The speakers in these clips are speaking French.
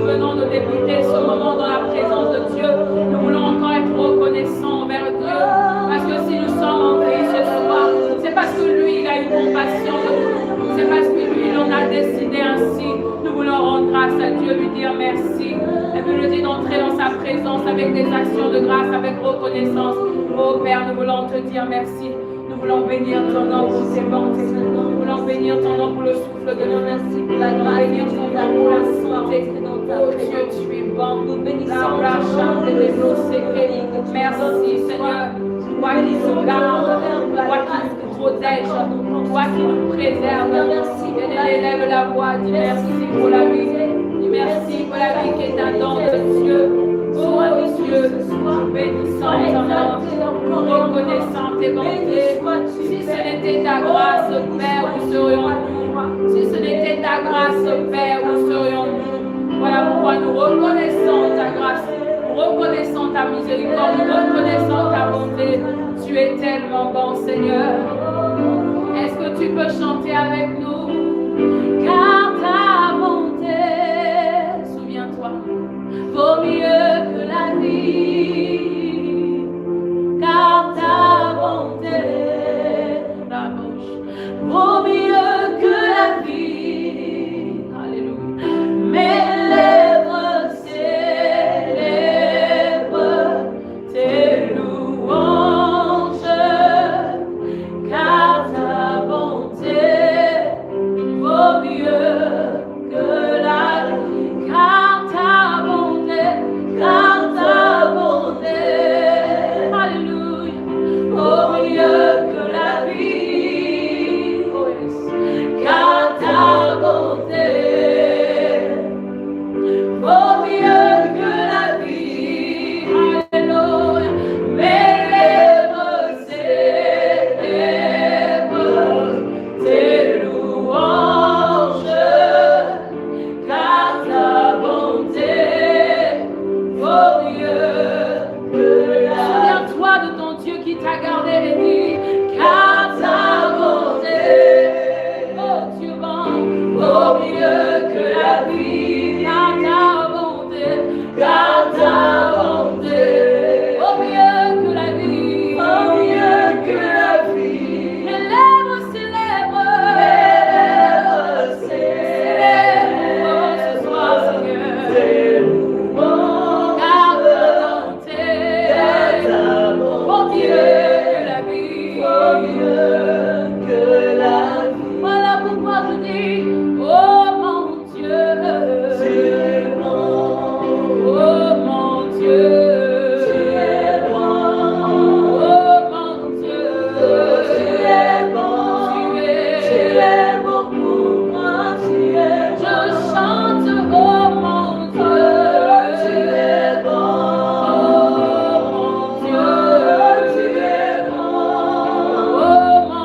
nous venons de débuter ce moment dans la présence de Dieu, nous voulons encore être reconnaissants envers Dieu. Parce que si nous sommes en vie ce soir, c'est parce que lui, il a eu compassion de nous. C'est parce que lui, il en a décidé ainsi. Nous voulons rendre grâce à Dieu, lui dire merci. Et puis, nous dit d'entrer dans sa présence avec des actions de grâce, avec reconnaissance. Oh Père, nous voulons te dire merci. Nous voulons bénir ton nom pour tes bontés. Nous voulons bénir ton nom pour le souffle de nos merci, pour la grâce, bénir ton nom pour la santé. Oh Dieu, tu es bon. Nous bénissons la chante de nos séquelles. Merci Seigneur. Toi qui nous garde, toi qui nous protège, toi qui nous préserve. Merci. Élève la voix, dis merci pour la vie. Dis merci pour la vie qui est un don de Dieu. Sois Dieu, bénissant ton nom, reconnaissant tes bontés. Si ce n'était ta grâce, Père, où serions-nous? Si ce n'était ta grâce, Père, où serions-nous? Voilà pourquoi nous reconnaissons ta grâce, nous reconnaissons ta miséricorde, nous reconnaissons ta bonté. Tu es tellement bon, Seigneur. Est-ce que tu peux chanter avec nous? Car ta bonté, souviens-toi, vaut mieux que la vie, car ta bonté, la bouche, vaut mieux que la vie. Alléluia. Mes lèvres célèbrent tes louanges, car ta bonté vaut mieux que la vie, car ta bonté, alléluia, vaut mieux que la vie, oh yes, car ta bonté vaut mieux que la vie, alléluia, mes lèvres célèbrent tes louanges, car ta bonté vaut mieux que la vie. Souviens-toi de ton Dieu qui t'a gardé et dit, car ta bonté, oh Dieu bon, vaut mieux que la vie, car ta bonté, vaut mieux que la vie, vaut mieux que la vie. Mes lèvres célèbrent, oh ce soir Seigneur, car ta bonté, vaut mieux que la vie, vaut mieux que la vie. Voilà pourquoi je dis, oh mon Dieu, tu es bon, oh mon Dieu, tu es bon, oh mon Dieu, tu es bon, tu es bon pour moi, je chante, oh mon Dieu, tu es bon, oh mon Dieu, tu es bon, oh mon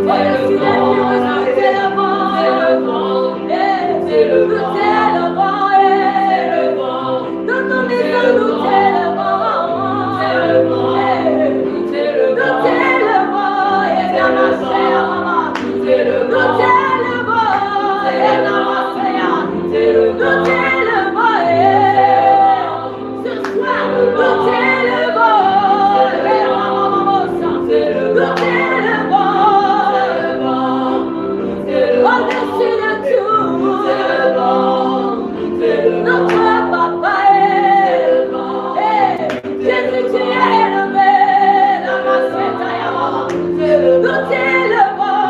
Au-dessus des virus, nous t'élevons. Nous t'élevons. Dans nos maisons, nous t'élevons. Nous t'élevons. Et dans ma chair, maman. Nous t'élevons. Et dans ma chair. Nous t'élevons. Ce soir, nous t'élevons. Nous t'élevons. Au-dessus de tout. Notre papa est. Jésus, tu es élevé. Dans ma chair, nous t'élevons.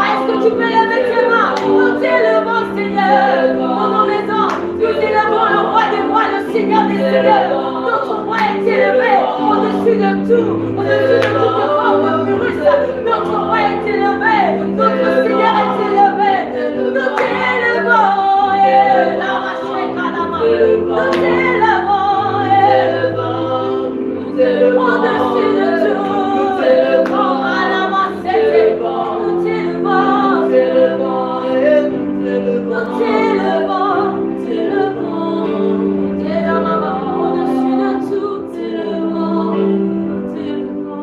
Est-ce que tu peux lever tes mains? Nous t'élevons, Seigneur. Dans nos maisons, nous élevons le roi des rois, le Seigneur des seigneurs. Notre roi est élevé au-dessus de tout, au-dessus de toute forme de virus. Notre roi est élevé, notre Seigneur est élevé. Nous t'élevons, nous t'élevons, au-dessus de tout. À la main, c'est bon. Nous t'élevons, nous t'élevons, au-dessus de tout.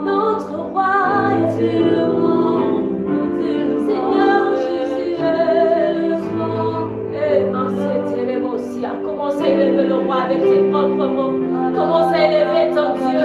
Notre roi est élevé. Seigneur Jésus est élevé. Commence à élever le roi avec tes propres mots. Commence à élever ton Dieu.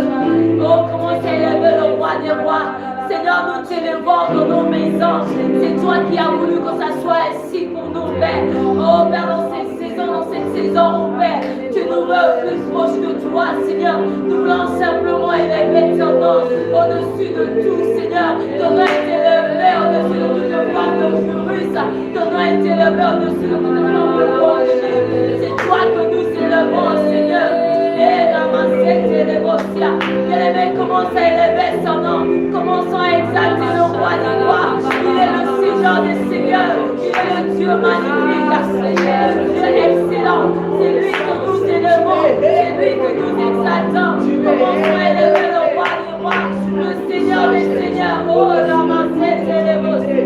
Oh, commence à élever le roi des rois. Seigneur, nous t'élevons dans nos maisons. C'est toi qui as voulu que ça soit ainsi pour nous, Père. Oh, Père, dans cette saison, oh, Père, tu nous veux plus proche de toi, Seigneur. Nous voulons simplement élever ton nom au-dessus de tout, Seigneur. Ton nom est élevé au-dessus de toute forme de virus. Ton nom est élevé au-dessus de toute forme de rocher. C'est toi que nous élevons, Seigneur. Et la mancette et les bossia. Bien-aimé, commence à élever son nom. Commençons à exalter le roi des rois. Il est le Seigneur des seigneurs. Il est le Dieu magnifique, Seigneur. Dieu excellent. C'est lui que nous élevons. C'est lui que nous exaltons. Commençons à élever le roi des rois. Le Seigneur des seigneurs. Oh, la mancette et les bossia.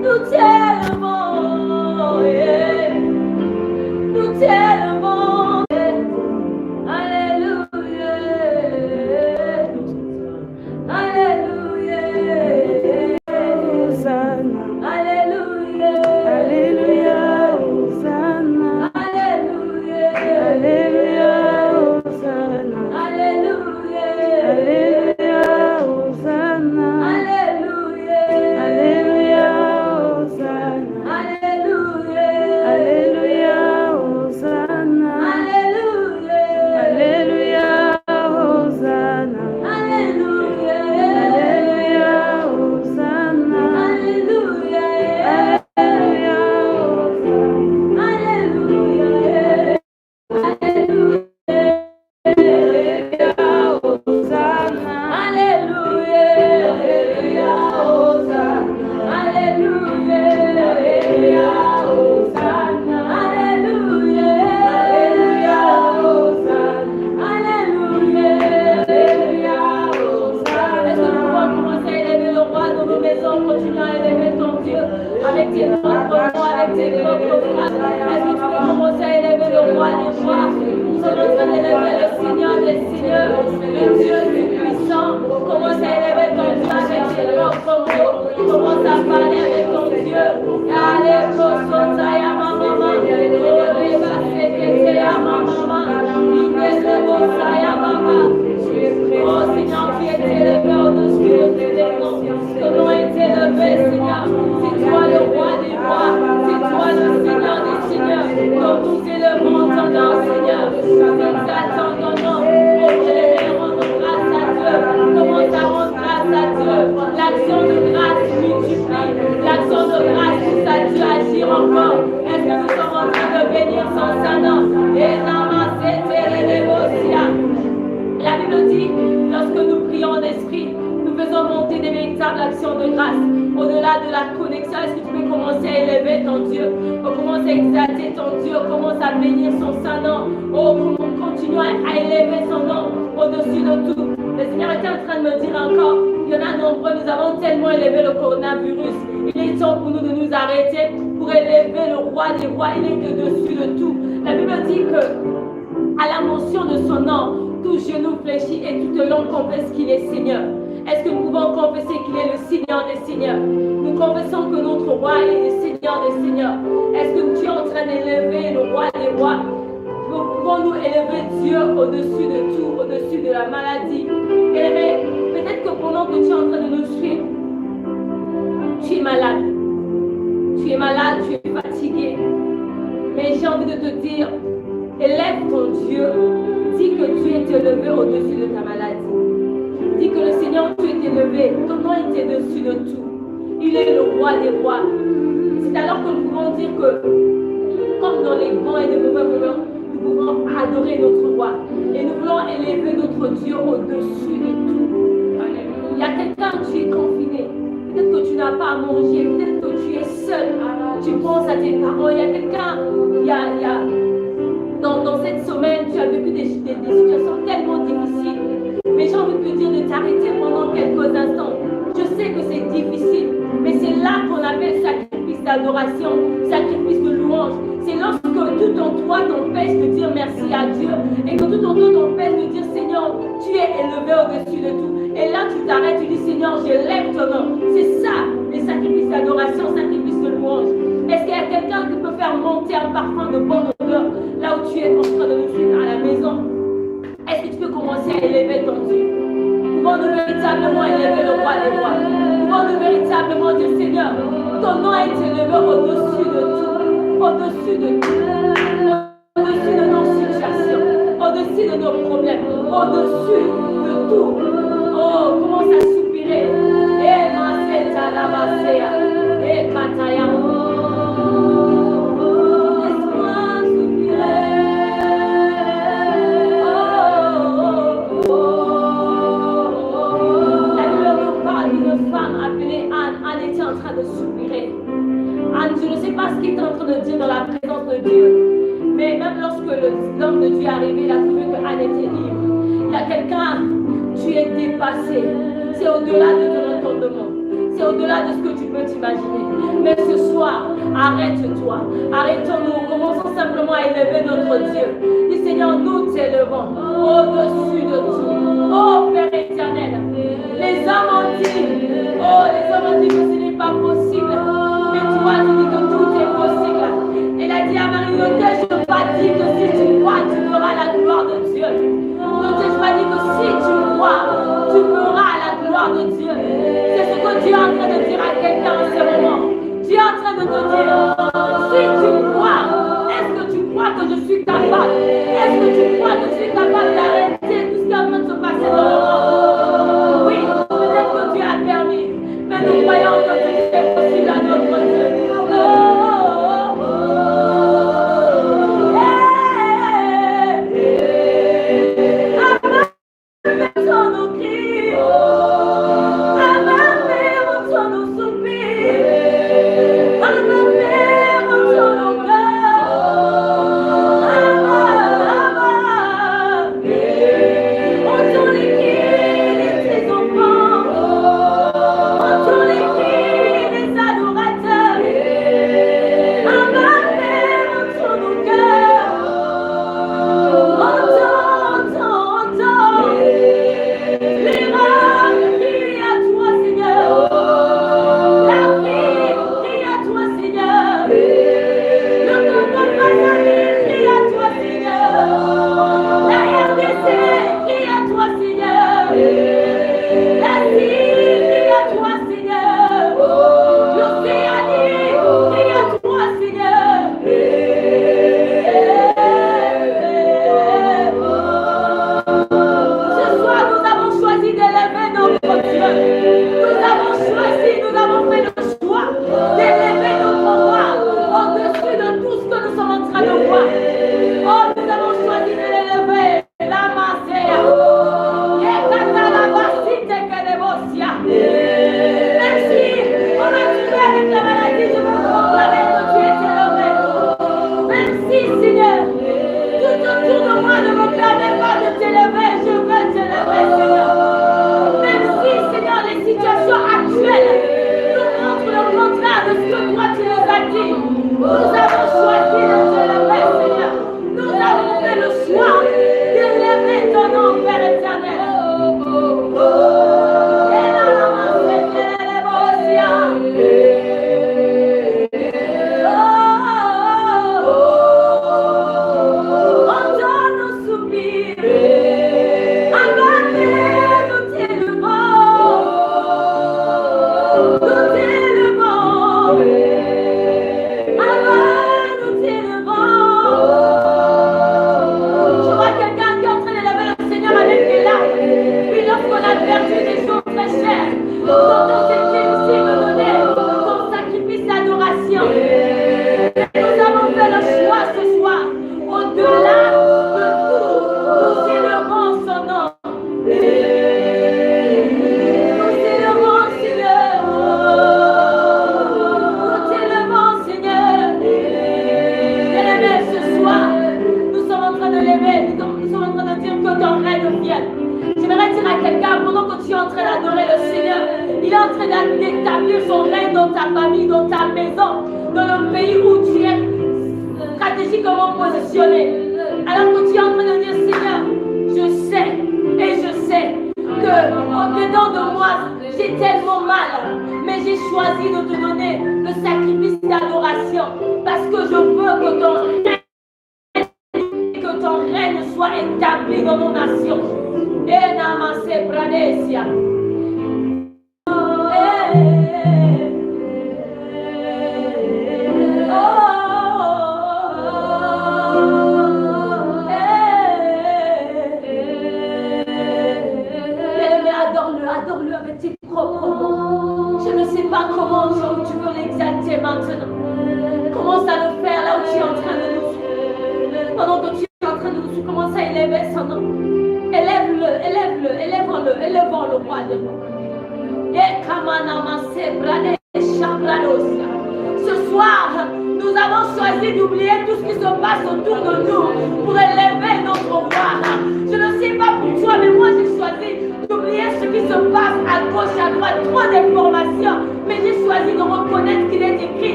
Nous t'élevons. Nous t'élevons. Il y en a nombreux, nous avons tellement élevé le coronavirus. Il est temps pour nous de nous arrêter, pour élever le roi des rois. Il est au-dessus de tout. La Bible dit que à la mention de son nom, tout genou fléchit et toute langue confesse qu'il est Seigneur. Est-ce que nous pouvons confesser qu'il est le Seigneur des Seigneurs? Nous confessons que notre roi est le Seigneur des Seigneurs. Est-ce que tu es en train d'élever le roi des rois? Pouvons-nous élever Dieu au-dessus de tout, au-dessus de la maladie? Et peut-être que pendant que tu es en train de nous suivre, tu es malade. Tu es malade, tu es fatigué. Mais j'ai envie de te dire, élève ton Dieu. Dis que tu es élevé au-dessus de ta maladie. Dis que le Seigneur, tu es élevé. Ton nom est au-dessus de tout. Il est le roi des rois. C'est alors que nous pouvons dire que, comme dans les bons et les mauvais moments, nous pouvons adorer notre roi. Et nous voulons élever notre Dieu au-dessus de tout. Il y a quelqu'un, tu es confiné. Peut-être que tu n'as pas à manger. Peut-être que tu es seul. Tu penses à tes parents. Il y a quelqu'un, dans cette semaine, tu as vécu des situations tellement difficiles. Mais j'ai envie de te dire de t'arrêter pendant quelques instants. Je sais que c'est difficile, mais c'est là qu'on appelle sacrifice d'adoration, sacrifice de louange. C'est lorsque tout en toi t'empêche de dire merci à Dieu et que tout en toi t'empêche de dire Seigneur, tu es élevé au-dessus de tout. Et là tu t'arrêtes, tu dis Seigneur, je lève ton nom. C'est ça, les sacrifices d'adoration, sacrifice de louange. Est-ce qu'il y a quelqu'un qui peut faire monter un parfum de bonne odeur là où tu es en train de nous suivre à la maison? Est-ce que tu peux commencer à élever ton Dieu? Pouvons-nous véritablement élever le roi des rois? Pouvons-nous véritablement dire Seigneur, ton nom est élevé au-dessus de tout, au-dessus de tout, au-dessus de nos situations, au-dessus de nos problèmes, au-dessus de tout. Oh, commence à soupirer. Et ma seta la basea, et kataya. De soupirer. Anne, je ne sais pas ce qu'il est en train de dire dans la présence de Dieu, mais même lorsque l'homme de Dieu est arrivé, il a trouvé que Anne était libre. Il y a quelqu'un, tu es dépassé. C'est au-delà de ton entendement. C'est au-delà de ce que tu peux t'imaginer. Mais ce soir, arrête-toi. Arrêtons-nous. Commençons simplement à élever notre Dieu. Dis Seigneur, nous t'élevons au-dessus de tout. Oh Père éternel, les hommes ont dit, que ce n'est pas possible. Mais toi, tu dis que tout est possible. Il a dit à Marie, ne t'ai-je pas dit que si tu crois, tu verras la gloire de Dieu. Ne t'ai-je pas dit que si tu crois, tu verras la gloire de Dieu. C'est ce que Dieu est en train de dire à quelqu'un en ce moment. Dieu est en train de te dire, si tu crois, est-ce que tu crois que je suis capable? Est-ce que tu crois que je suis capable d'arrêter tout ce qui est en train de se passer dans le monde? Oui, peut-être que Dieu a permis, mais nous croyons que tout est possible à notre Dieu. On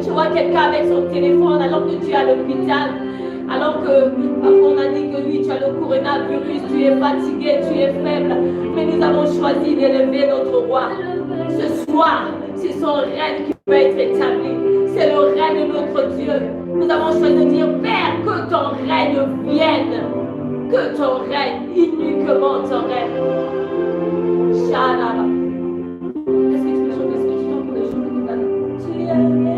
Tu vois quelqu'un avec son téléphone alors que tu es à l'hôpital, alors que parfois on a dit que oui, tu as le coronavirus, tu es fatigué, tu es faible, mais nous avons choisi d'élever notre roi. Ce soir, c'est son règne qui peut être établi. C'est le règne de notre Dieu. Nous avons choisi de dire, Père, que ton règne vienne. Que ton règne, uniquement ton règne. Shalala. Est-ce que tu peux chanter ce que tu chantes pour les chanter tout à l'heure? Tu es élevé.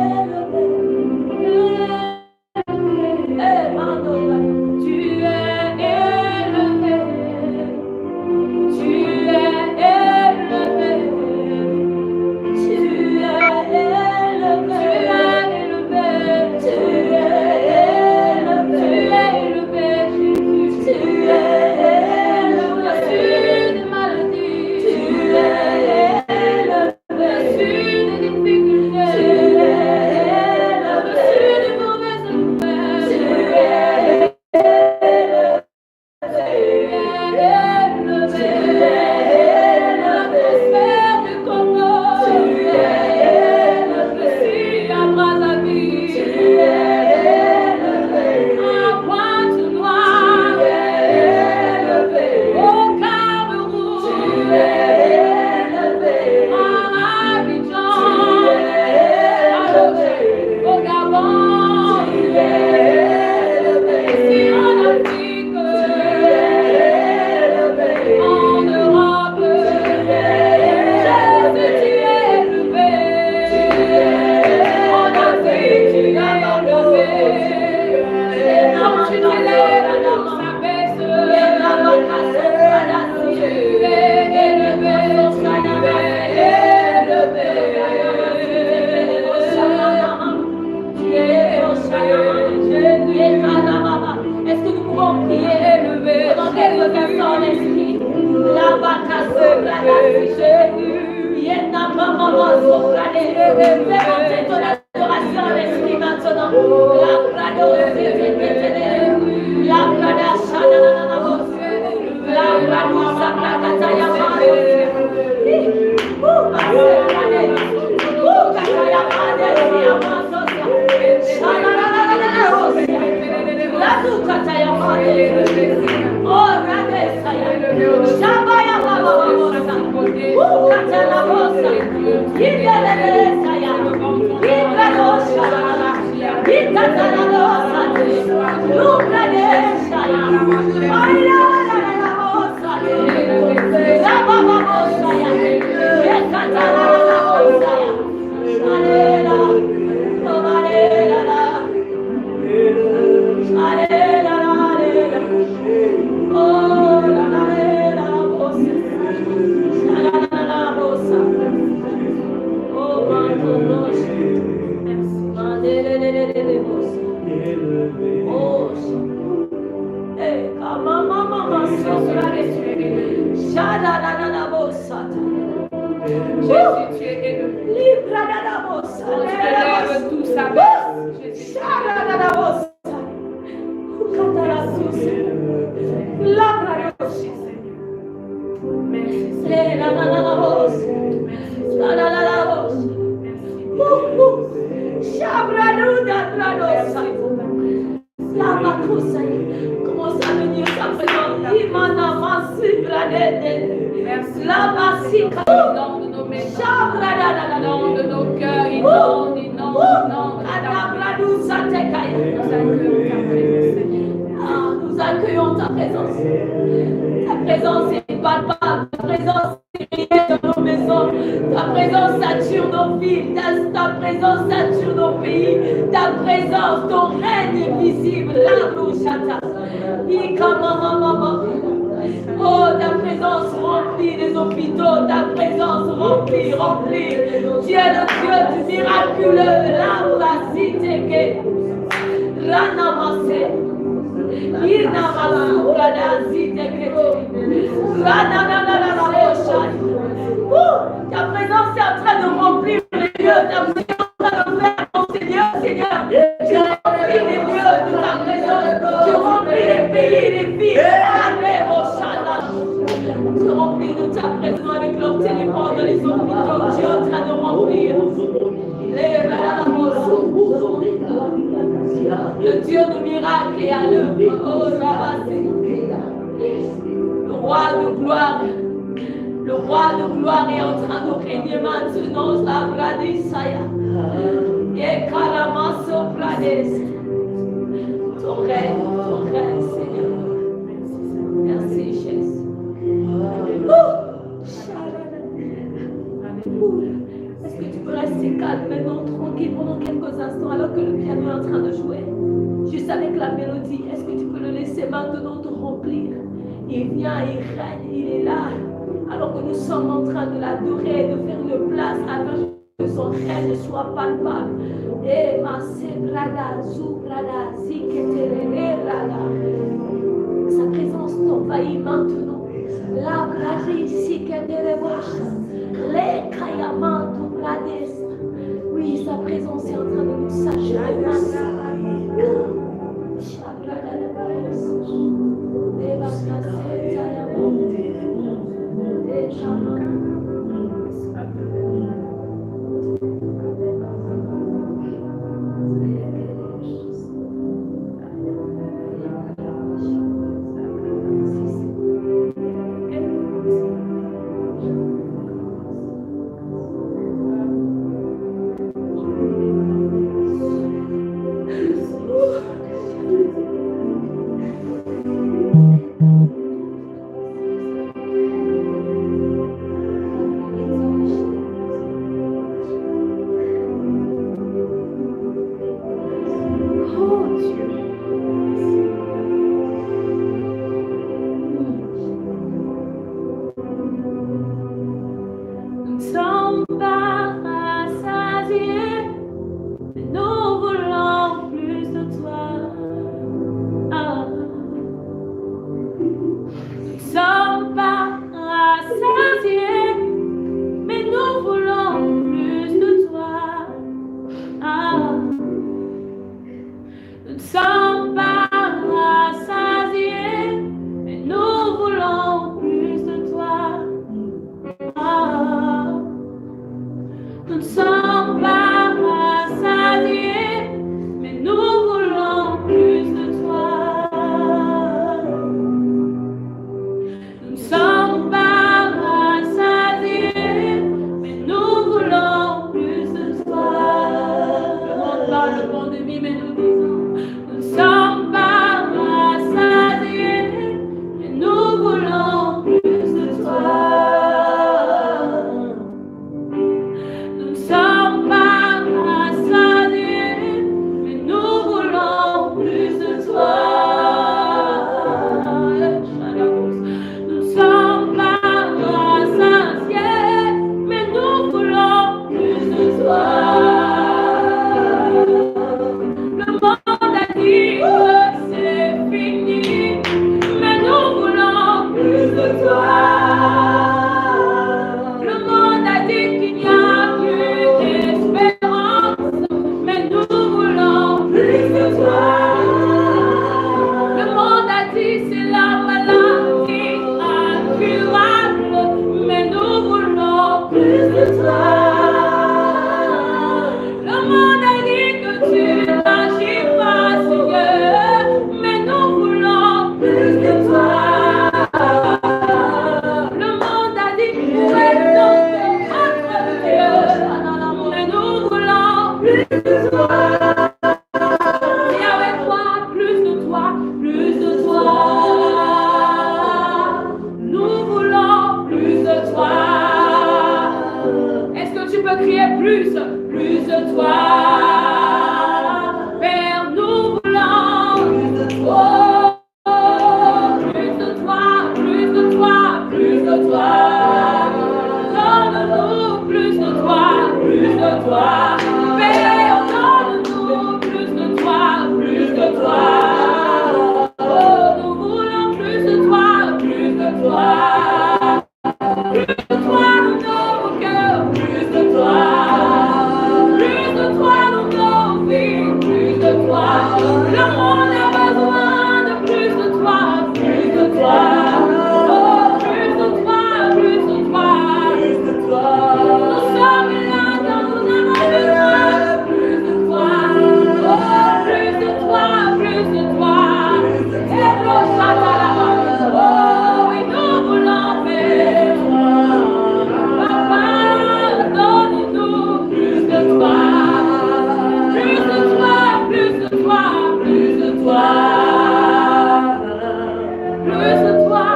Tu es élevé. Tu es élevé. Tu es élevé. Tu es élevé. Tu es élevé. Tu es élevé. Tu es élevé. Tu es élevé. plus de toi.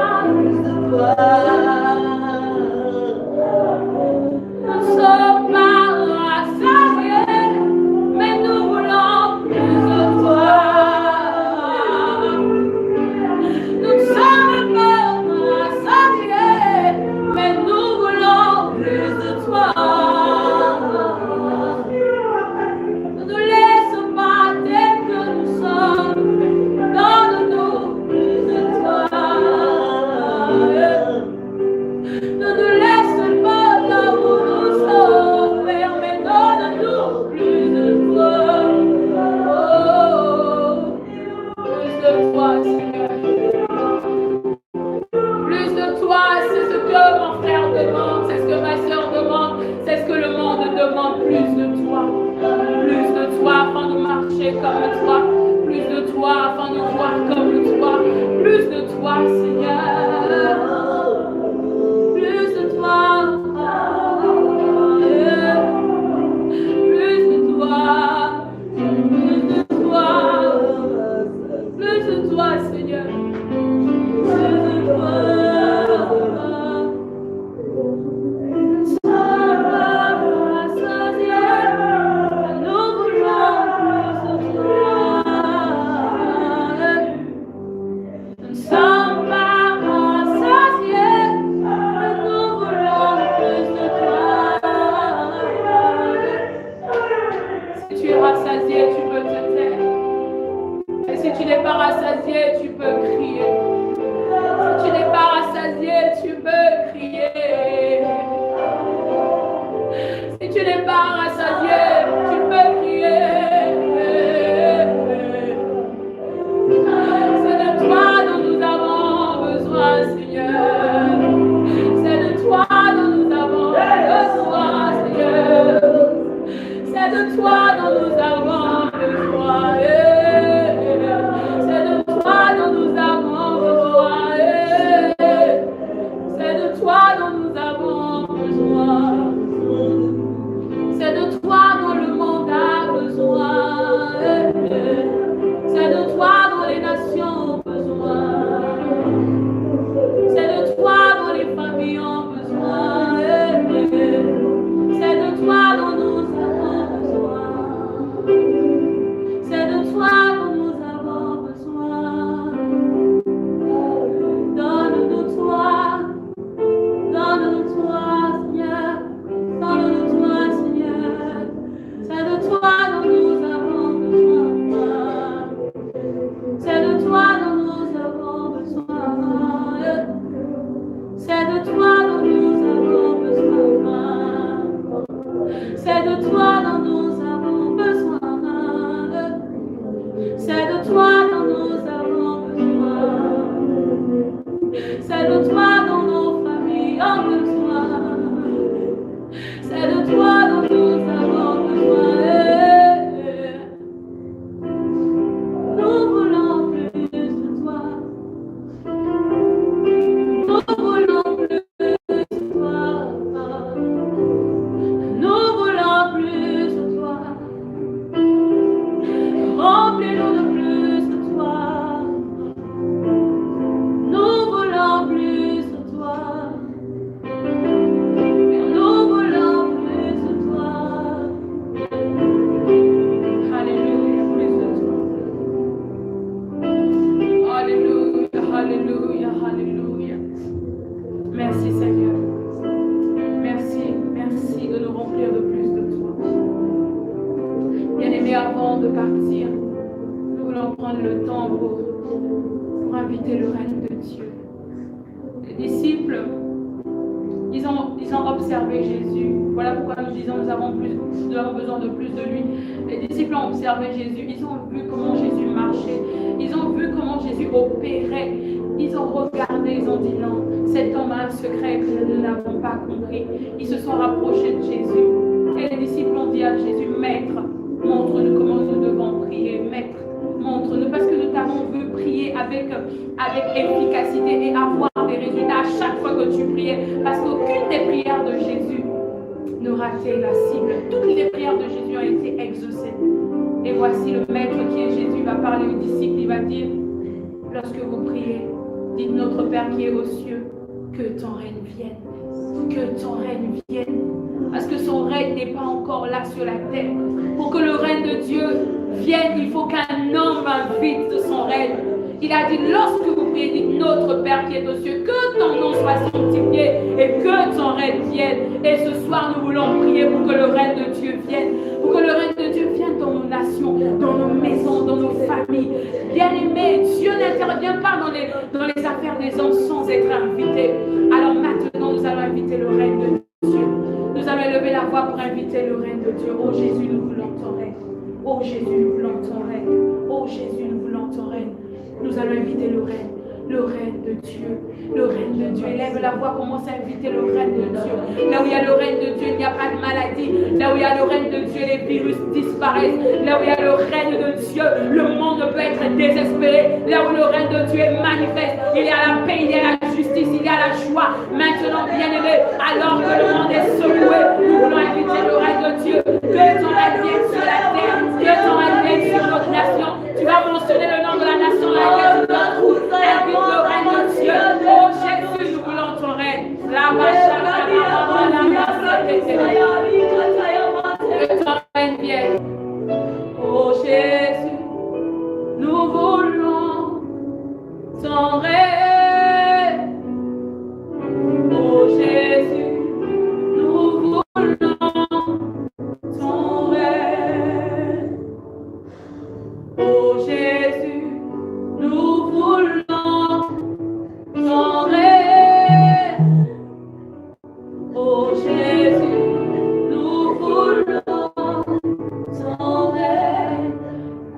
Nous sommes pas rassasiés, mais nous voulons plus de toi. Nous sommes pas rassasiés, mais nous voulons plus de toi. Ne nous laisse pas tel que nous sommes, donne-nous plus de toi. Ne nous laisse pas là où nous sommes, Père, mais donne-nous plus de toi. Oh, plus de toi, Seigneur. Plus de toi, c'est ce que mon frère demande, c'est ce que ma soeur demande, c'est ce que le monde demande. Plus de toi afin de marcher comme toi, plus de toi afin de voir comme toi, plus de toi, Seigneur, plus de toi, plus de toi, plus de toi, plus de toi, Seigneur, plus de toi. Tu peux crier. Si tu n'es pas rassasié, tu peux crier. Si tu n'es pas rassasié, tu peux crier. C'est de toi dont nous avons besoin, Seigneur. C'est de toi dont nous avons besoin, Seigneur. C'est de toi dont nous avons besoin. C'est de toi dont nous avons besoin. C'est de toi dont nous avons besoin. C'est de toi dont le monde a besoin. C'est de toi dont les nations ont besoin. C'est de toi dont les familles ont besoin. C'est de toi dont nous avons besoin. C'est de toi dont nous avons besoin. Donne-nous toi. Donne-nous toi, Seigneur. Donne-nous toi, Seigneur. C'est de toi dont nous avons besoin. C'est de toi dont nous avons besoin. C'est de toi dont nous avons besoin. C'est de toi dont nous avons besoin. C'est de toi dont nous avons besoin. C'est de toi dont nos familles ont besoin. C'est de toi dont nous avons besoin. Nous voulons plus de toi. Nous voulons plus de toi. Nous voulons plus de toi. Remplis-nous de plus de toi. Nous voulons plus de toi. Nous voulons plus de toi. Alléluia, plus de toi. Alléluia, alléluia, alléluia. Merci Seigneur. Merci, merci de nous remplir de plus de toi. Bien-aimés, avant de partir, nous voulons prendre le temps pour inviter le règne de Dieu. Les disciples, ils ont observé Jésus. Voilà pourquoi nous disons nous avons besoin de plus de lui. Les disciples ont observé Jésus. Ils ont vu comment Jésus marchait. Ils ont vu comment Jésus opérait. Ils ont regardé, ils ont dit non, cet homme a un secret que nous n'avons pas compris. Ils se sont rapprochés de Jésus. Et les disciples ont dit à Jésus, Maître, montre-nous comment nous devons prier. Maître, montre-nous, parce que nous t'avons vu prier avec efficacité et avoir des résultats à chaque fois que tu priais. Parce qu'aucune des prières de Jésus ne ratait la cible. Toutes les prières de Jésus ont été exaucées. Et voici le Maître qui est Jésus va parler aux disciples. Il va dire, lorsque vous priez, Dites notre Père qui est aux cieux, que ton règne vienne. Que ton règne vienne. Parce que son règne n'est pas encore là sur la terre. Pour que le règne de Dieu vienne, il faut qu'un homme invite son règne. Il a dit, lorsque vous priez, dites notre Père qui est aux cieux, que ton nom soit sanctifié et que ton règne vienne. Et ce soir, nous voulons prier pour que le règne de Dieu vienne. Pour que le règne de Dieu vienne dans nos nations, dans nos maisons, dans nos familles. Bien-aimés, Dieu n'intervient pas dans les affaires des hommes sans être invité. Alors maintenant, nous allons inviter le règne de Dieu. Nous allons élever la voix pour inviter le règne de Dieu. Oh Jésus, nous voulons ton règne. Oh Jésus, nous voulons ton règne. Oh Jésus, nous voulons ton règne. Nous allons inviter le règne de Dieu, le règne de Dieu. Élève la voix, commence à inviter le règne de Dieu. Là où il y a le règne de Dieu, il n'y a pas de maladie. Là où il y a le règne de Dieu, les virus disparaissent. Là où il y a le règne de Dieu, le monde peut être désespéré. Là où le règne de Dieu est manifeste, il y a la paix, il y a la justice, il y a la joie. Maintenant, bien-aimé, alors que le monde est secoué, nous voulons inviter le règne de Dieu. Que ton règne vienne sur la terre, que ton règne vienne sur notre nation. Tu vas mentionner le nom de la nation dans laquelle tu te trouves. Invite le règne de Dieu. Oh Jésus, nous voulons ton règne. Que ton règne vienne. Oh Jésus, nous voulons ton règne. Oh Jésus, nous voulons ton règne. Oh Jésus, nous voulons ton règne. Oh Jésus, nous voulons ton règne.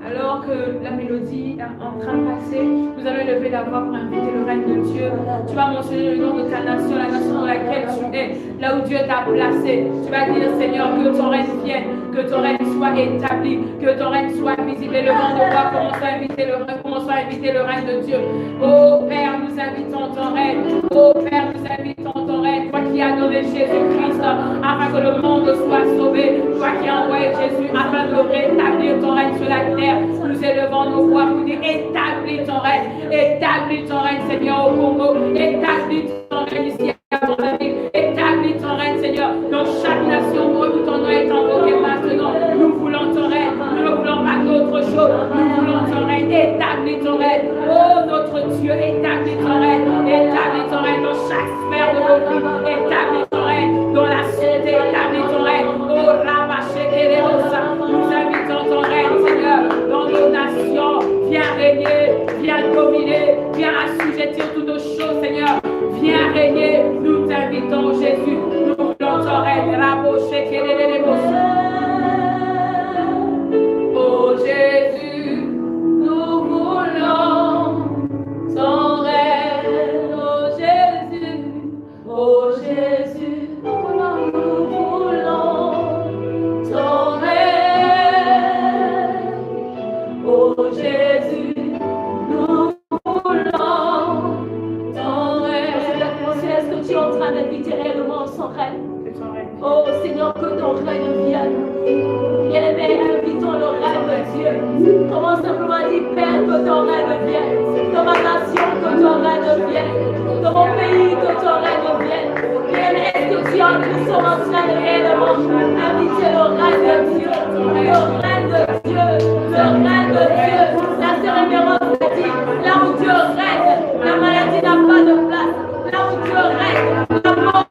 Alors que la mélodie est en train de passer, nous allons lever la voix pour inviter le règne de Dieu. Tu vas mentionner le nom de ta nation, la nation dans laquelle tu es, là où Dieu t'a placé. Tu vas dire, Seigneur, que ton règne vienne, que ton règne soit établi, que ton règne soit visible. Et le vent de voix commence à inviter le règne de Dieu. Oh Père, nous invitons ton règne. Oh Père, nous invitons ton règne. Toi qui as donné Jésus-Christ afin que le monde soit sauvé. Toi qui as envoyé Jésus afin de rétablir ton règne sur la terre. Nous élevons nos voix pour dire, établis ton règne, Seigneur, au Congo. Établis ton règne ici à ton avis. Établis ton règne, Seigneur, dans chaque nation où ton nom est invoqué maintenant. Nous voulons ton règne. Nous ne voulons pas d'autre chose. Nous voulons ton règne. Établis ton règne. Oh, notre Dieu, établis ton règne. Établis ton règne dans chaque sphère de nos vies. Établis ton règne dans la santé. Établis ton règne. Oh, Rabachekelerosa. Nous invitons ton règne, Seigneur, dans nos nations. Viens régner, viens dominer, viens assujettir toutes nos choses, Seigneur. Viens régner. Nous t'invitons, Jésus. Nous voulons ton règne. Rabachekelerosa. Oh Jésus, nous voulons ton règne. Oh Jésus, oh Jésus, nous voulons ton règne. Oh Jésus, nous voulons ton règne. Est-ce que tu es en train d'inviter réellement son règne? Oh Seigneur, que ton règne vienne. Bien-aimés, invitons le règne de Dieu. Comment simplement dire, Père, que ton règne vienne. Dans ma nation, que ton règne vienne. Dans mon pays, que ton règne vienne. Bien-aimés, est-ce que tu as nous sommes en train de réellement inviter le règne de Dieu. Le règne de Dieu. Le règne de Dieu. La révérence dit, là où Dieu règne, la maladie n'a pas de place. Là où Dieu règne, la mort.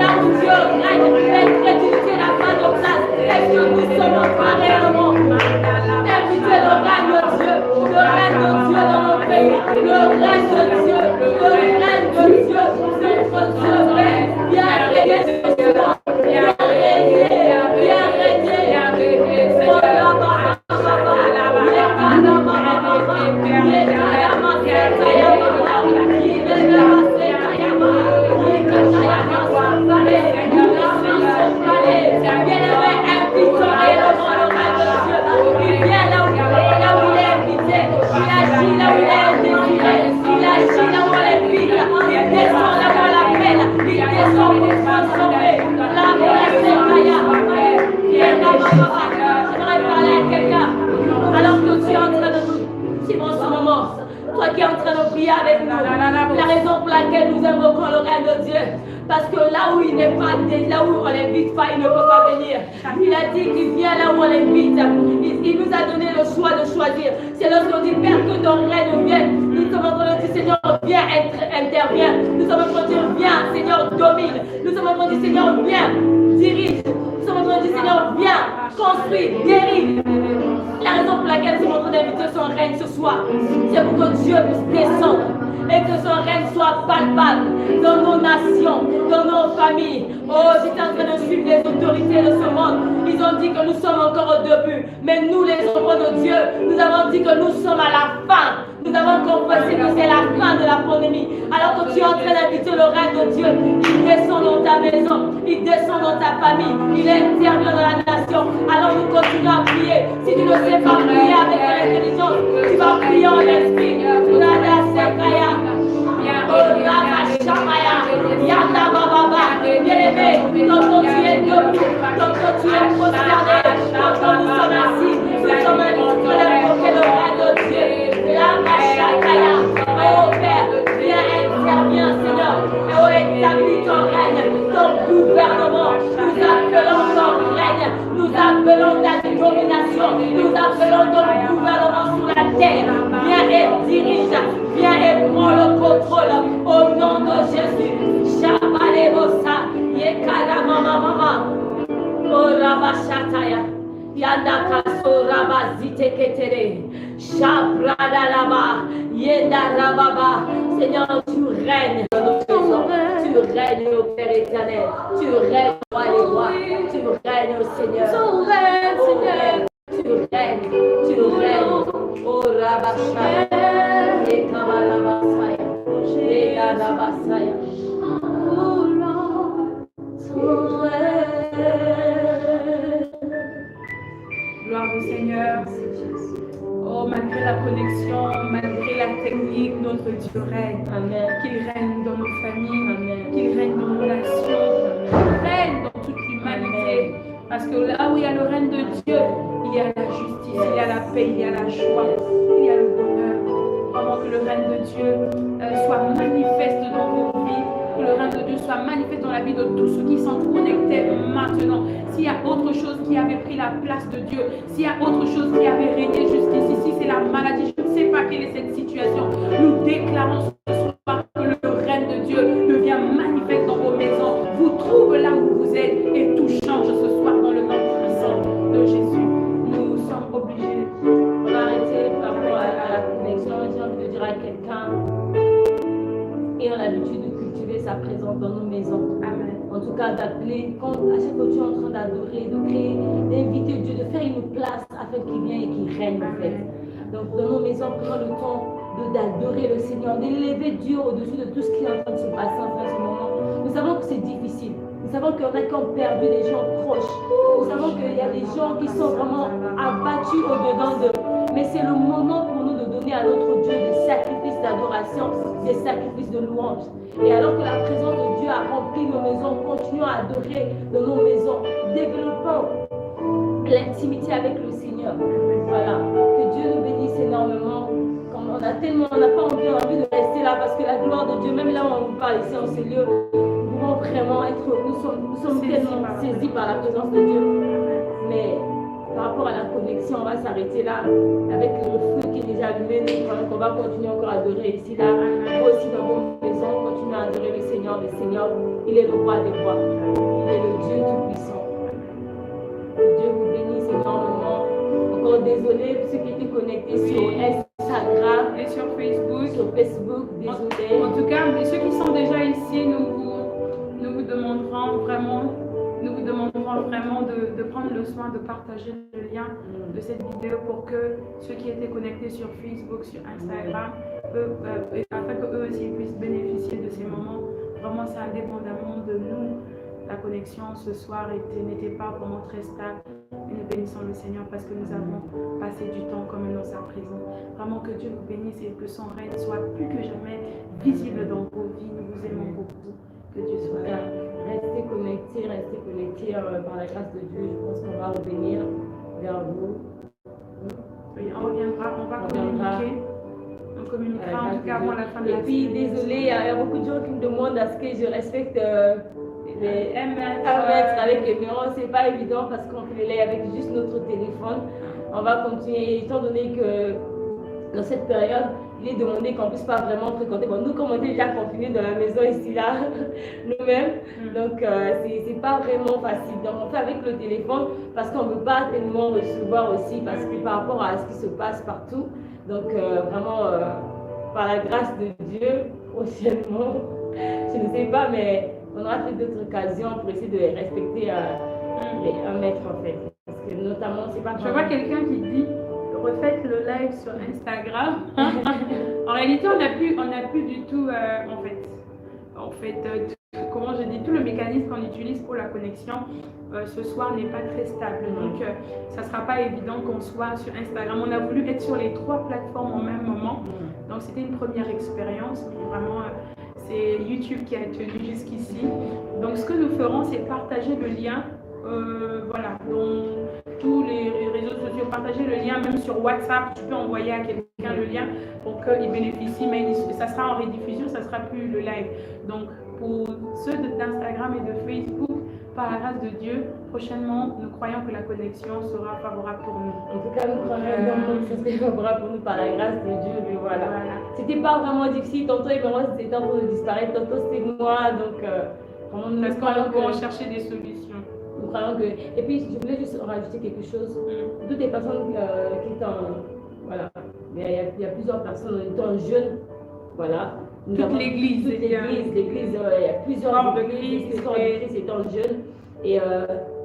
Là où Dieu règne, l'incrédulité n'a pas de place. Est-ce que nous sommes encore réellement inviter le règne de Dieu dans nos pays, le règne de Dieu, notre Dieu règne, viens régner ce soir, viens régner, il avec nous. La raison pour laquelle nous invoquons le règne de Dieu. Parce que là où il n'est pas, là où on l'invite pas, il ne peut pas venir. Il a dit qu'il vient là où on l'invite. Il nous a donné le choix de choisir. C'est lorsqu'on dit Père que ton règne vienne. Nous sommes en train de dire Seigneur, viens, interviens. Nous sommes en train de dire viens, Seigneur, domine. Nous sommes en train de dire Seigneur, viens, dirige. Nous sommes en train de dire Seigneur, viens, construis, guéris. La raison pour laquelle nous sommes en train d'inviter son règne ce soir, c'est pour que Dieu puisse descendre et que son règne soit palpable dans nos nations, dans nos familles. Oh, j'étais en train de suivre les autorités de ce monde. Ils ont dit que nous sommes encore au début. Mais nous, les enfants de Dieu, nous avons dit que nous sommes à la fin. Nous avons compris que c'est la fin de la pandémie. Alors que tu es en train d'inviter le règne de Dieu, il descend dans ta maison, il descend dans ta famille, il intervient dans la nation. Alors nous continuons à prier. Si tu ne sais pas prier avec l'intelligence, tu vas prier en esprit. Bien-aimé, quand tu es debout, quand tu es prosterné, quand nous sommes assis, nous sommes invoqués le règne de Dieu. La Machakaya, oh Père, viens, interviens Seigneur, et oh établis ton règne, ton gouvernement. Nous appelons ton règne, nous appelons ta domination, nous appelons ton gouvernement sur la terre. Viens et dirige, viens et prends le contrôle au nom de Jésus. Shabalebosa, Yekada mama mama, oh Rabashataya, Yanda kaso Rabazite ketere, Shabrada laba, Yenda rababa. Seigneur, tu règnes dans nos maisons, tu règnes au Père éternel, tu règnes roi les rois, tu règnes au Seigneur, tu règnes, tu règnes, oh Rabashaya, Yekama Rabasaya, Yenda Rabasaya. Gloire au Seigneur. Oh, malgré la connexion, malgré la technique, notre Dieu règne. Amen. Qu'il règne dans nos familles, amen. Qu'il règne dans nos nations, qu'il règne dans toute l'humanité. Parce que là où il y a le règne de Dieu, il y a la justice, il y a la paix, il y a la joie, il y a le bonheur. Vraiment que le règne de Dieu soit manifeste dans vos vies. Que le règne de Dieu soit manifeste dans la vie de tous ceux qui sont connectés maintenant. S'il y a autre chose qui avait pris la place de Dieu, s'il y a autre chose qui avait régné jusqu'ici, si c'est la maladie, je ne sais pas quelle est cette situation, nous déclarons ce soir que le règne de Dieu devient manifeste dans vos maisons, vous trouve là où vous êtes et tout change ce soir dans le nom puissant de Jésus. Nous sommes obligés. On va arrêter par rapport à la connexion. J'ai envie de dire à quelqu'un, ayons l'habitude de cultiver sa présence dans nos maisons. Amen. En tout cas, d'appeler, quand à chaque fois que tu es en train d'adorer, de créer, d'inviter Dieu, de faire une place afin qu'il vienne et qu'il règne en fait. Donc, dans nos maisons, prenons le temps d'adorer le Seigneur, d'élever Dieu au-dessus de tout ce qui est en train de se passer en ce moment. Nous savons que c'est difficile. Nous savons qu'il y en a qui ont perdu des gens proches. Nous savons qu'il y a des gens qui sont vraiment abattus au-dedans d'eux. Mais c'est le moment pour nous de donner à notre Dieu des sacrifices d'adoration, des sacrifices de louange. Et alors que la présence de Dieu a rempli nos maisons, continuons à adorer dans nos maisons, développons l'intimité avec le Seigneur. Voilà. Que Dieu nous bénisse énormément. Comme on n'a pas envie de rester là parce que la gloire de Dieu, même là où on vous parle ici en ce lieu, nous pouvons vraiment être, nous sommes tellement saisis par la présence de Dieu. Mais par rapport à la connexion, on va s'arrêter là avec le feu qui est déjà allumé. Nous, on va continuer encore à adorer ici, là. Vous aussi dans vos maisons, continuez à adorer le Seigneur des Seigneurs. Il est le roi des rois. Il est le Dieu tout-puissant. Que Dieu vous bénisse énormément. Encore désolé pour ceux qui étaient connectés sur Instagram et sur Facebook. Désolé. En tout cas, ceux qui sont déjà ici, nous vous demanderons vraiment de prendre le soin de partager le lien de cette vidéo pour que ceux qui étaient connectés sur Facebook, sur Instagram, afin qu'eux aussi puissent bénéficier de ces moments. Vraiment, c'est indépendamment de nous. La connexion ce soir n'était pas vraiment très stable. Et nous bénissons le Seigneur parce que nous avons passé du temps comme dans sa présence. Vraiment que Dieu vous bénisse et que son règne soit plus que jamais visible dans vos vies. Nous vous aimons beaucoup. Que Dieu soit là. Restez connectés par la grâce de Dieu. Je pense qu'on va revenir vers vous. Oui, on reviendra, on va communiquer. On communiquera en tout cas avant la fin de Et la puis, semaine. désolé, il y a beaucoup de gens qui me demandent à ce que je respecte les 1 mètre, 1 mètre avec les murs. C'est pas évident parce qu'on fait les laits avec juste notre téléphone. On va continuer, étant donné que dans cette période, il est demandé qu'on ne puisse pas vraiment fréquenter. Bon, nous, comme on était déjà confinés dans la maison ici, là, nous-mêmes, donc c'est pas vraiment facile. Donc, on fait avec le téléphone parce qu'on ne veut pas tellement recevoir aussi, parce que par rapport à ce qui se passe partout. Donc, vraiment, par la grâce de Dieu, prochainement, je ne sais pas, mais on aura fait d'autres occasions pour essayer de respecter les 1 mètre, en fait. Parce que notamment, c'est pas. Je vois quelqu'un qui dit refaites le live sur Instagram. En réalité, on n'a plus du tout, comment je dis, tout le mécanisme qu'on utilise pour la connexion ce soir n'est pas très stable. Donc, ça ne sera pas évident qu'on soit sur Instagram. On a voulu être sur les 3 plateformes au même moment. Donc, c'était une première expérience. Mais vraiment, c'est YouTube qui a tenu jusqu'ici. Donc, ce que nous ferons, c'est partager le lien. Voilà, dans tous les réseaux sociaux, partager le lien, même sur WhatsApp, tu peux envoyer à quelqu'un le lien pour qu'il bénéficie, mais ça sera en rediffusion, ça ne sera plus le live. Donc pour ceux d'Instagram et de Facebook, par la grâce de Dieu, prochainement, nous croyons que la connexion sera favorable pour nous. En tout cas, nous croyons que ce serait favorable pour nous par la grâce de Dieu, mais voilà. C'était pas vraiment difficile, tantôt et moi c'était en train de disparaître, tantôt c'était moi, donc vraiment nous croyons qu'on chercher des solutions. Nous croyons que... Et puis, je voulais juste rajouter quelque chose. Toutes les personnes qui sont... Voilà. Il y a plusieurs personnes étant jeunes. Voilà. Toute l'église. Il y a plusieurs églises étant jeunes. Et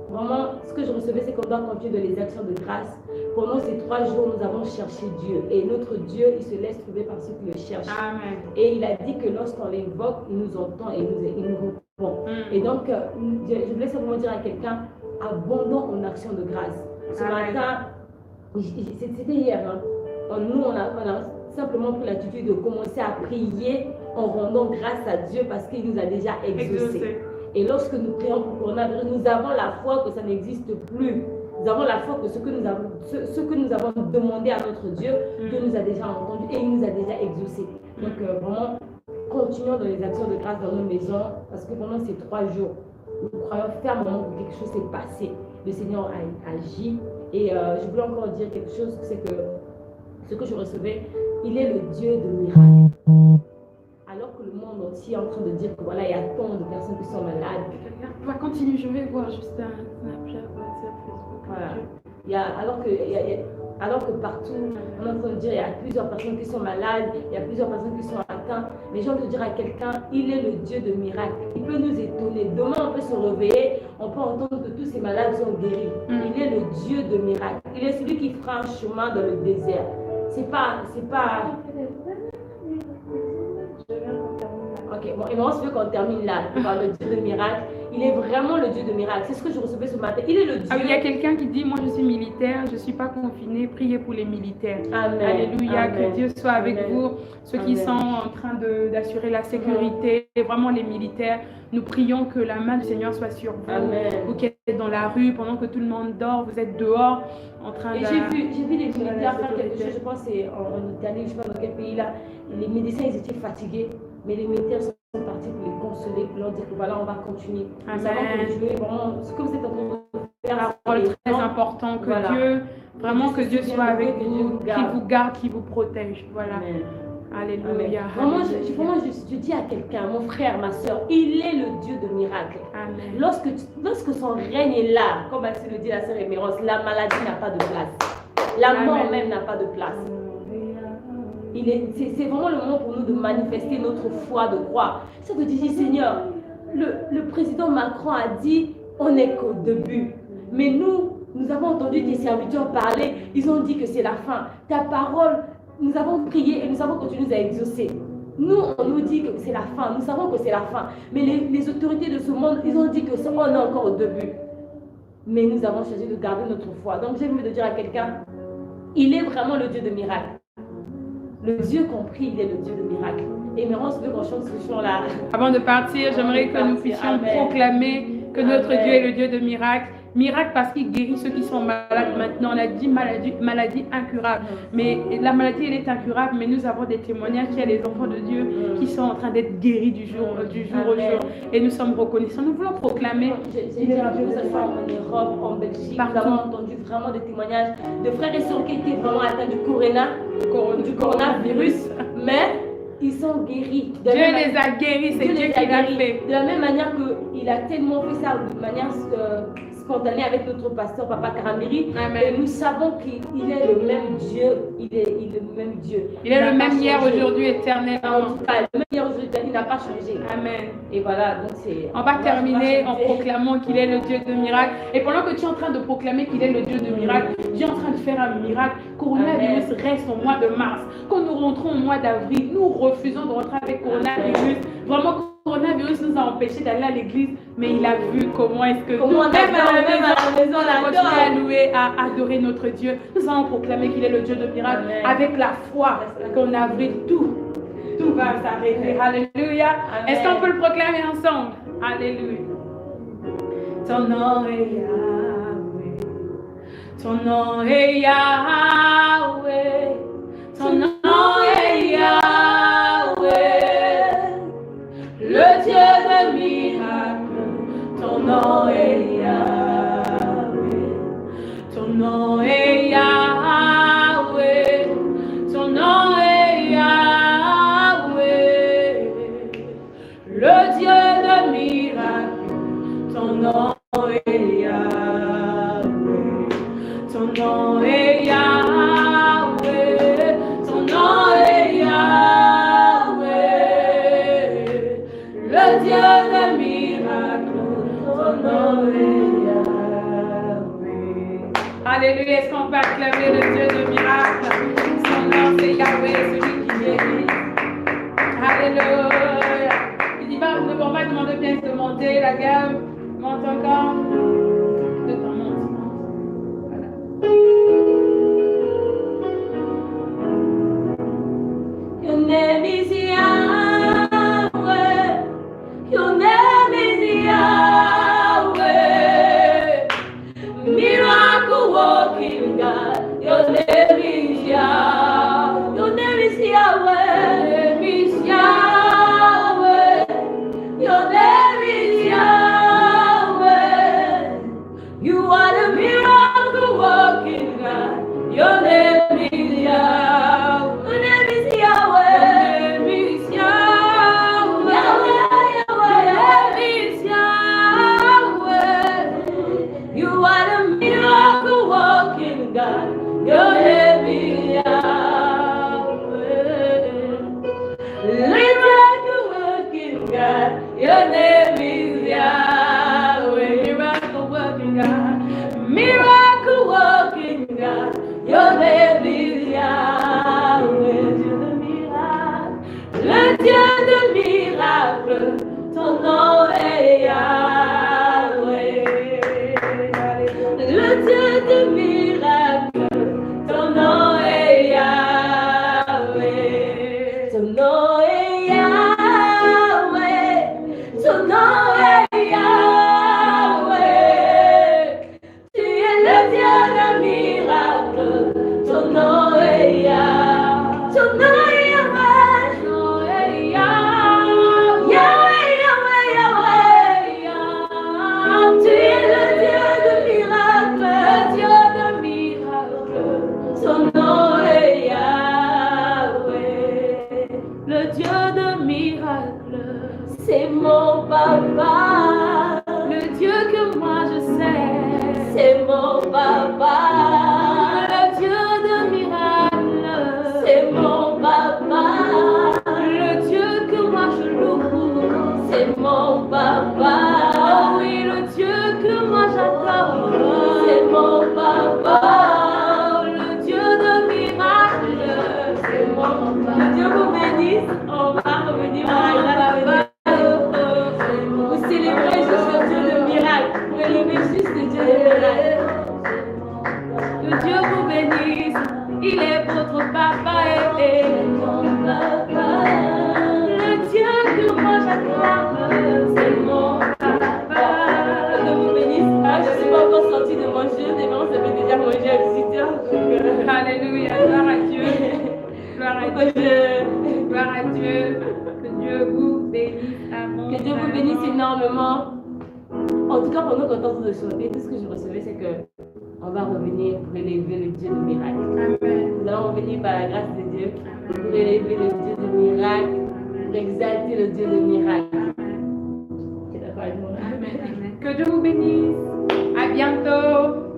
vraiment, ce que je recevais, c'est qu'on doit continuer dans les actions de grâce. Pendant ces 3 jours, nous avons cherché Dieu. Et notre Dieu, il se laisse trouver par ceux qui le cherchent. Amen. Et il a dit que lorsqu'on l'invoque, il nous entend et il nous répond. Et donc, je voulais simplement dire à quelqu'un, abondons en action de grâce. Ce matin, c'était hier, nous, on a simplement pris l'attitude de commencer à prier en rendant grâce à Dieu parce qu'il nous a déjà exaucés. Et lorsque nous prions pour coronavirus, nous avons la foi que ça n'existe plus. Nous avons la foi que ce que nous avons demandé à notre Dieu, Dieu nous a déjà entendu et il nous a déjà exaucés. Donc, vraiment, continuons dans les actions de grâce dans nos maisons parce que pendant ces 3 jours, nous croyons fermement que quelque chose s'est passé. Le Seigneur a agi. Et je voulais encore dire quelque chose, c'est que ce que je recevais, il est le Dieu de miracles. Alors que le monde entier est en train de dire que voilà, il y a tant de personnes qui sont malades. On va continuer, je vais voir juste un Snapchat, WhatsApp, Facebook. Voilà. Alors que partout, on est en train de dire qu'il y a plusieurs personnes qui sont malades, il y a plusieurs personnes qui sont atteintes. Mais j'ai envie de dire à quelqu'un, il est le Dieu de miracles. Il peut nous étonner. Demain, on peut se réveiller, on peut entendre que tous ces malades sont guéris. Il est le Dieu de miracles. Il est celui qui fera un chemin dans le désert. C'est pas... Ok, bon, et moi, je veux qu'on termine là, par le Dieu de miracles. Il est vraiment le Dieu de miracles. C'est ce que je recevais ce matin. Il est le Dieu. Il y a quelqu'un qui dit, moi je suis militaire, je ne suis pas confiné, priez pour les militaires. Amen. Alléluia, Amen. Que Dieu soit avec vous. Ceux qui sont en train d'assurer la sécurité, vraiment les militaires, nous prions que la main du Seigneur soit sur vous. Amen. Vous qui êtes dans la rue, pendant que tout le monde dort, vous êtes dehors en train de... J'ai vu les militaires faire quelque chose, je pense que c'est en Italie, je ne sais pas dans quel pays là. Les médecins, ils étaient fatigués, mais les militaires sont partis pour les consoler, pour leur dire que voilà, on va continuer. Nous allons continuer, vraiment, ce que vous êtes en train de faire. Un rôle très important, que voilà. Dieu, vraiment que Dieu soit avec vous, qu'il vous garde, qu'il vous protège. Voilà. Amen. Alléluia. Vraiment, je dis à quelqu'un, mon frère, ma soeur, il est le Dieu de miracles. Amen. Lorsque son règne est là, comme le dit la sœur Eméros, la maladie n'a pas de place. La mort même n'a pas de place. C'est vraiment le moment pour nous de manifester notre foi, de croire. Ça te dit, Seigneur, le président Macron a dit, on n'est qu'au début. Mais nous avons entendu tes serviteurs parler, ils ont dit que c'est la fin. Ta parole, nous avons prié et nous avons continué à exaucer. Nous, on nous dit que c'est la fin, nous savons que c'est la fin. Mais les autorités de ce monde, ils ont dit que on est encore au début. Mais nous avons choisi de garder notre foi. Donc j'ai envie de dire à quelqu'un, il est vraiment le Dieu de miracles. Le Dieu compris, il est le Dieu de miracles. Et maintenant, je veux qu'on chante ce chant-là. Avant de partir, j'aimerais que nous puissions proclamer que notre Dieu est le Dieu de miracles Miracle parce qu'il guérit ceux qui sont malades maintenant. On a dit maladie incurable. Mais la maladie, elle est incurable, mais nous avons des témoignages qu'il y a des enfants de Dieu qui sont en train d'être guéris du jour au jour. Et nous sommes reconnaissants. Nous voulons proclamer. J'ai dit que ce soit en Europe, en Belgique, nous avons entendu vraiment des témoignages de frères et sœurs qui étaient vraiment atteints du coronavirus, mais ils sont guéris. Dieu les a guéris, c'est Dieu qui l'a fait. De la même manière qu'il a tellement fait ça de manière spontanée avec notre pasteur Papa Karamiri. Et nous savons qu'il est le même Dieu. Il est le même Dieu. Il est le même hier, aujourd'hui, éternellement. En tout cas, le même hier, aujourd'hui, il n'a pas changé. Amen. Et voilà, donc c'est... On va terminer en proclamant qu'il est le Dieu de miracles. Et pendant que tu es en train de proclamer qu'il est le Dieu de miracles, Dieu est en train de faire un miracle. Coronavirus reste au mois de mars. Quand nous rentrons au mois d'avril, nous refusons de rentrer avec coronavirus. Vraiment, coronavirus nous a empêchés d'aller à l'église, mais il a vu comment est-ce que nous, même à la maison, on a continué à louer, à adorer notre Dieu. Nous allons proclamer qu'il est le Dieu de miracles. Avec la foi qu'en avril, tout va s'arrêter. Alléluia. Est-ce qu'on peut le proclamer ensemble? Alléluia. Ton nom est Yahweh. Ton nom est Yahweh. Ton nom est Yahweh. Le Dieu de miracles. Ton nom est Yahweh. Ton nom est Yahweh. Ton nom est Yahweh. Le Dieu de miracles. Ton nom est Yahweh. Ton nom est Yahweh. Ton nom est Yahweh. Le Dieu de miracles. Ton nom est Yahweh. Alléluia. Est-ce qu'on peut acclamer le Dieu de miracles? Son nom c'est Yahweh, celui qui guérit. Alléluia. On va demander bien de monter la gamme. Monte encore. De temps, monte. Voilà. Your name is Yahweh. Your name is Yahweh. Miracle working God. Your name is Yahweh. Your name is Yahweh. Your name is Yahweh. Your name is Yahweh. You are the miracle working God. Your name is Yahweh. Your name is Yahweh. Your name is Yahweh. Yahweh, Yahweh. Your name is Yahweh. You are the miracle working God. Your name is Yahweh. Miracle working God. Your name is Yahweh. Miracle working God. Miracle working God. Your name is Yahweh. Le Dieu de miracles. Ton nom est Yahweh. Le Dieu de miracles. Ton nom est Yahweh. Ton nom est Yahweh. Ton nom est Yahweh. Tu es le Dieu de miracles. Ton nom est Yahweh. Ton nom est Yahweh. Ton nom est Yahweh. Yahweh, Yahweh, Yahweh. Tu es le Dieu de miracles. Le Dieu de miracles. Son nom est Yahweh. Le Dieu de miracles. C'est mon papa. Le Dieu que moi je sais. C'est mon papa. Le Dieu de miracles. C'est mon papa. Le Dieu que moi je loue. C'est mon papa. Oh oui, le Dieu que moi j'adore. C'est mon papa. Le Dieu de miracles. C'est mon papa. Que Dieu vous bénisse. On va revenir à la grâce. Vous célébrez juste le Dieu de miracles. Vous élevez juste le Dieu de miracles. à Dieu. Que Dieu vous bénisse. Amen. Que Dieu vous bénisse énormément. En tout cas, pendant qu'on est en train de chanter, tout ce que je recevais, c'est que on va revenir pour élever le Dieu de miracle. Amen. Nous allons revenir par la grâce de Dieu pour élever le Dieu de miracle, pour exalter le Dieu de miracle. Tu es d'accord avec moi? Amen. Que Dieu vous bénisse. À bientôt.